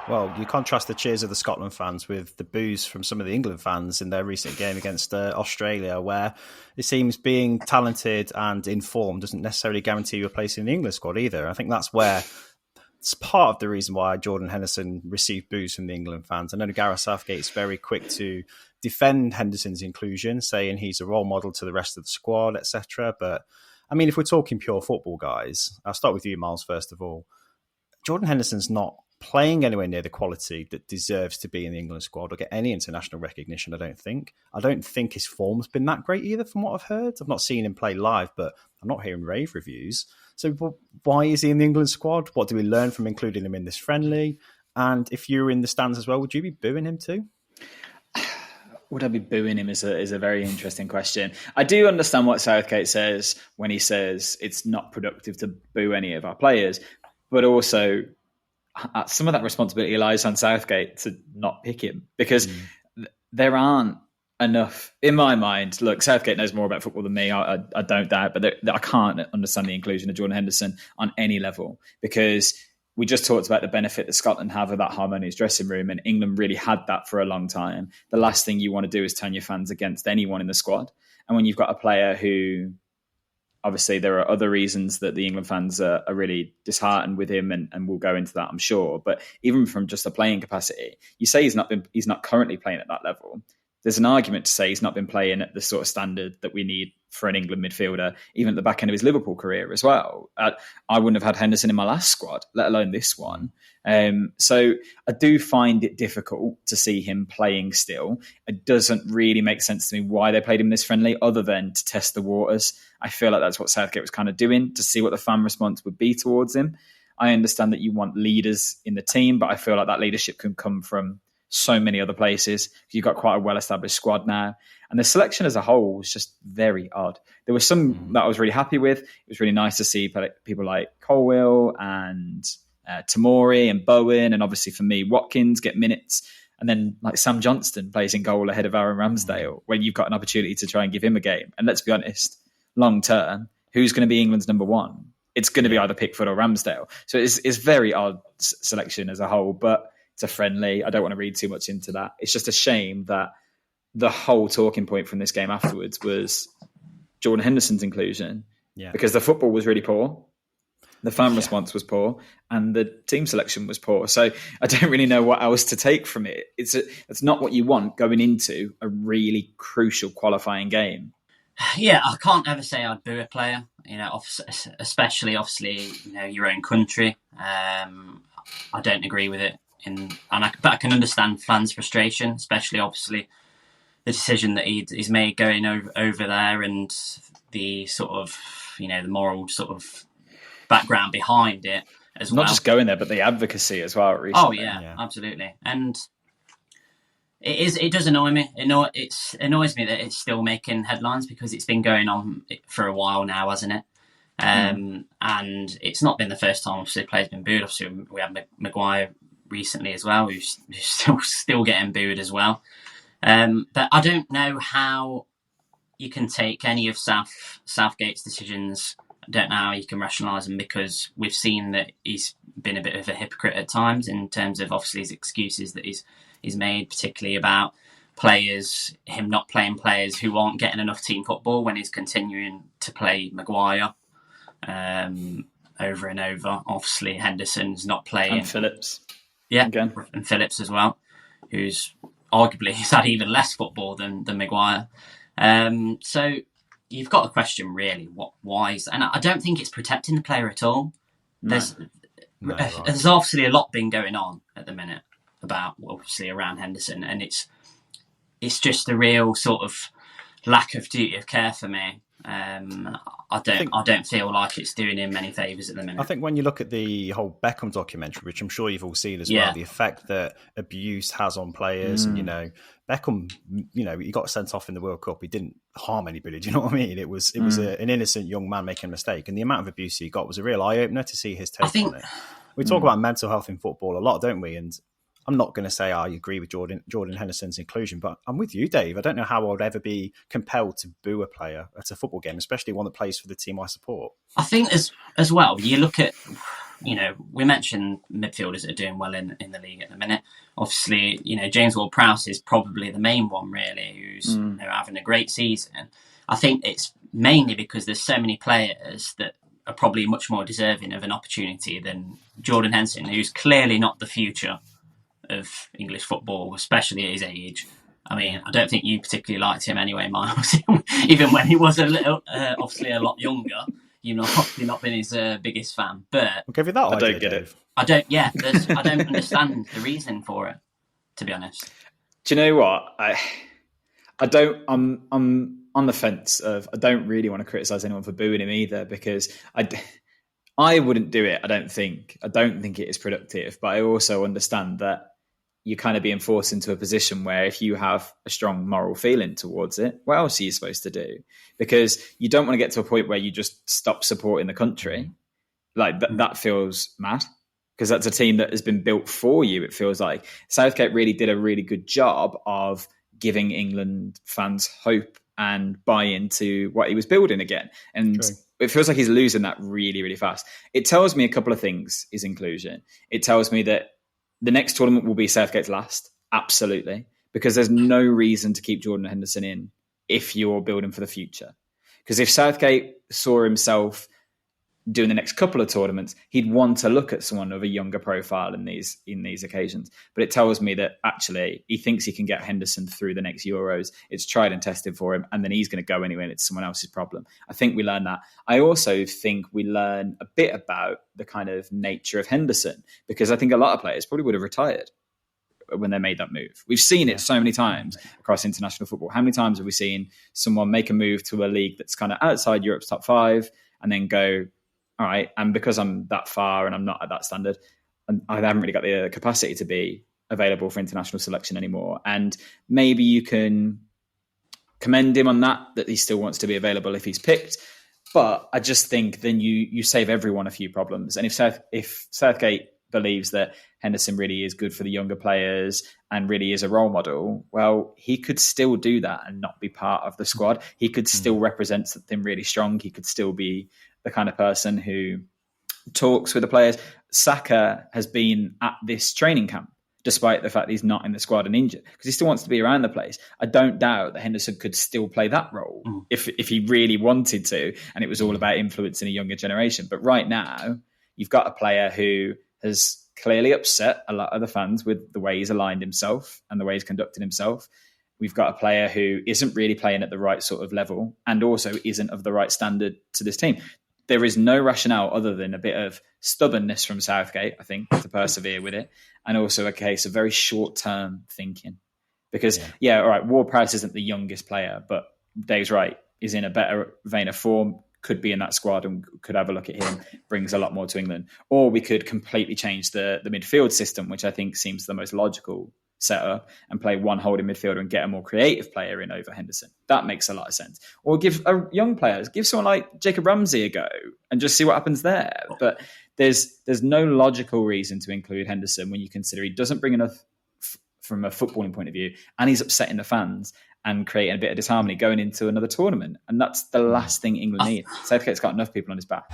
Well, you contrast the cheers of the Scotland fans with the boos from some of the England fans in their recent game against Australia, where it seems being talented and informed doesn't necessarily guarantee you a place in the England squad either. I think that's where it's part of the reason why Jordan Henderson received boos from the England fans. I know Gareth Southgate is very quick to defend Henderson's inclusion, saying he's a role model to the rest of the squad, etc. But, I mean, if we're talking pure football, guys, I'll start with you, Myles, first of all. Jordan Henderson's not playing anywhere near the quality that deserves to be in the England squad or get any international recognition, I don't think. I don't think his form's been that great either, from what I've heard. I've not seen him play live, but I'm not hearing rave reviews. So why is he in the England squad? What do we learn from including him in this friendly? And if you were in the stands as well, would you be booing him too? Would I be booing him is a very interesting question. I do understand what Southgate says when he says it's not productive to boo any of our players, but also some of that responsibility lies on Southgate to not pick him, because there aren't enough, in my mind. Look, Southgate knows more about football than me, I don't doubt, but I can't understand the inclusion of Jordan Henderson on any level, because we just talked about the benefit that Scotland have of that harmonious dressing room, and England really had that for a long time. The last thing you want to do is turn your fans against anyone in the squad. And when you've got a player who, obviously there are other reasons that the England fans are really disheartened with him, and we'll go into that, I'm sure. But even from just a playing capacity, you say he's not currently playing at that level. There's an argument to say he's not been playing at the sort of standard that we need for an England midfielder, even at the back end of his Liverpool career as well. I wouldn't have had Henderson in my last squad, let alone this one. So I do find it difficult to see him playing still. It doesn't really make sense to me why they played him this friendly, other than to test the waters. I feel like that's what Southgate was kind of doing, to see what the fan response would be towards him. I understand that you want leaders in the team, but I feel like that leadership can come from so many other places. You've got quite a well-established squad now. And the selection as a whole was just very odd. There was some that I was really happy with. It was really nice to see people like Colwill and Tamori and Bowen, and obviously for me, Watkins get minutes. And then like Sam Johnston plays in goal ahead of Aaron Ramsdale, when you've got an opportunity to try and give him a game. And let's be honest, long term, who's going to be England's number one? It's going to be either Pickford or Ramsdale. So it's very odd selection as a whole, but it's a friendly. I don't want to read too much into that. It's just a shame that the whole talking point from this game afterwards was Jordan Henderson's inclusion, because the football was really poor, the fan response was poor, and the team selection was poor. So I don't really know what else to take from it. It's not what you want going into a really crucial qualifying game. Yeah, I can't ever say I'd boo a player, especially obviously, your own country. I don't agree with it. But I can understand fans' frustration, especially obviously the decision that he's made going over there, and the sort of, the moral sort of background behind it as well. Not just going there, but the advocacy as well recently. Oh yeah, absolutely. And it does annoy me. It annoys me that it's still making headlines, because it's been going on for a while now, hasn't it? And it's not been the first time obviously the player's been booed. Obviously we had Maguire recently as well, who's still getting booed as well. But I don't know how you can take any of Southgate's decisions. I don't know how you can rationalise them, because we've seen that he's been a bit of a hypocrite at times in terms of obviously his excuses that he's made, particularly about players, him not playing players who aren't getting enough team football when he's continuing to play Maguire over and over. Obviously Henderson's not playing. And Phillips. Yeah, again. And Phillips as well, who's arguably he's had even less football than Maguire. So you've got to question really why, and I don't think it's protecting the player at all. There's obviously a lot been going on at the minute about obviously around Henderson, and it's just a real sort of lack of duty of care for me. I don't feel like it's doing him many favours at the minute. I think when you look at the whole Beckham documentary, which I'm sure you've all seen as well, the effect that abuse has on players, and Beckham, he got sent off in the World Cup. He didn't harm anybody. Do you know what I mean? It was an innocent young man making a mistake, and the amount of abuse he got was a real eye opener to see his take on it. We talk about mental health in football a lot, don't we? And I'm not going to say I agree with Jordan Henderson's inclusion, but I'm with you, Dave. I don't know how I would ever be compelled to boo a player at a football game, especially one that plays for the team I support. I think as well, you look at we mentioned midfielders that are doing well in the league at the minute. Obviously, James Ward-Prowse is probably the main one, really, who's having a great season. I think it's mainly because there's so many players that are probably much more deserving of an opportunity than Jordan Henderson, who's clearly not the future of English football, especially at his age. I mean, I don't think you particularly liked him anyway, Myles, even when he was obviously a lot younger. You've not been his biggest fan, but I'll give you that. I don't get it. I don't. Yeah, I don't understand the reason for it, to be honest. Do you know what? I don't. I'm on the fence of. I don't really want to criticize anyone for booing him either, because I wouldn't do it. I don't think it is productive, but I also understand that you're kind of being forced into a position where if you have a strong moral feeling towards it, what else are you supposed to do? Because you don't want to get to a point where you just stop supporting the country. Like that feels mad, because that's a team that has been built for you. It feels like Southgate really did a really good job of giving England fans hope and buy into what he was building again. And it feels like he's losing that really, really fast. It tells me a couple of things, his inclusion. It tells me that the next tournament will be Southgate's last. Absolutely. Because there's no reason to keep Jordan Henderson in if you're building for the future. Because if Southgate saw himself doing the next couple of tournaments, he'd want to look at someone of a younger profile in these occasions. But it tells me that actually he thinks he can get Henderson through the next Euros. It's tried and tested for him, and then he's going to go anyway, and it's someone else's problem. I think we learn that. I also think we learn a bit about the kind of nature of Henderson, because I think a lot of players probably would have retired when they made that move. We've seen it so many times across international football. How many times have we seen someone make a move to a league that's kind of outside Europe's top 5 and then go, all right, and because I'm that far and I'm not at that standard, and I haven't really got the capacity to be available for international selection anymore. And maybe you can commend him on that he still wants to be available if he's picked. But I just think then you save everyone a few problems. And if Southgate believes that Henderson really is good for the younger players and really is a role model, well, he could still do that and not be part of the squad. He could still represent something really strong. He could still be the kind of person who talks with the players. Saka has been at this training camp, despite the fact he's not in the squad and injured, because he still wants to be around the place. I don't doubt that Henderson could still play that role if he really wanted to, and it was all about influencing a younger generation. But right now, you've got a player who has clearly upset a lot of the fans with the way he's aligned himself and the way he's conducted himself. We've got a player who isn't really playing at the right sort of level and also isn't of the right standard to this team. There is no rationale other than a bit of stubbornness from Southgate, I think, to persevere with it, and also a case of very short-term thinking. Because, all right, Ward-Prowse isn't the youngest player, but Dave's right, is in a better vein of form, could be in that squad and could have a look at him, brings a lot more to England. Or we could completely change the midfield system, which I think seems the most logical setup, and play one holding midfielder and get a more creative player in over Henderson. That makes a lot of sense. Or give a young players, give someone like Jacob Ramsey a go and just see what happens there. But there's no logical reason to include Henderson when you consider he doesn't bring enough from a footballing point of view, and he's upsetting the fans and creating a bit of disharmony going into another tournament. And that's the last thing England need. Southgate's got enough people on his back.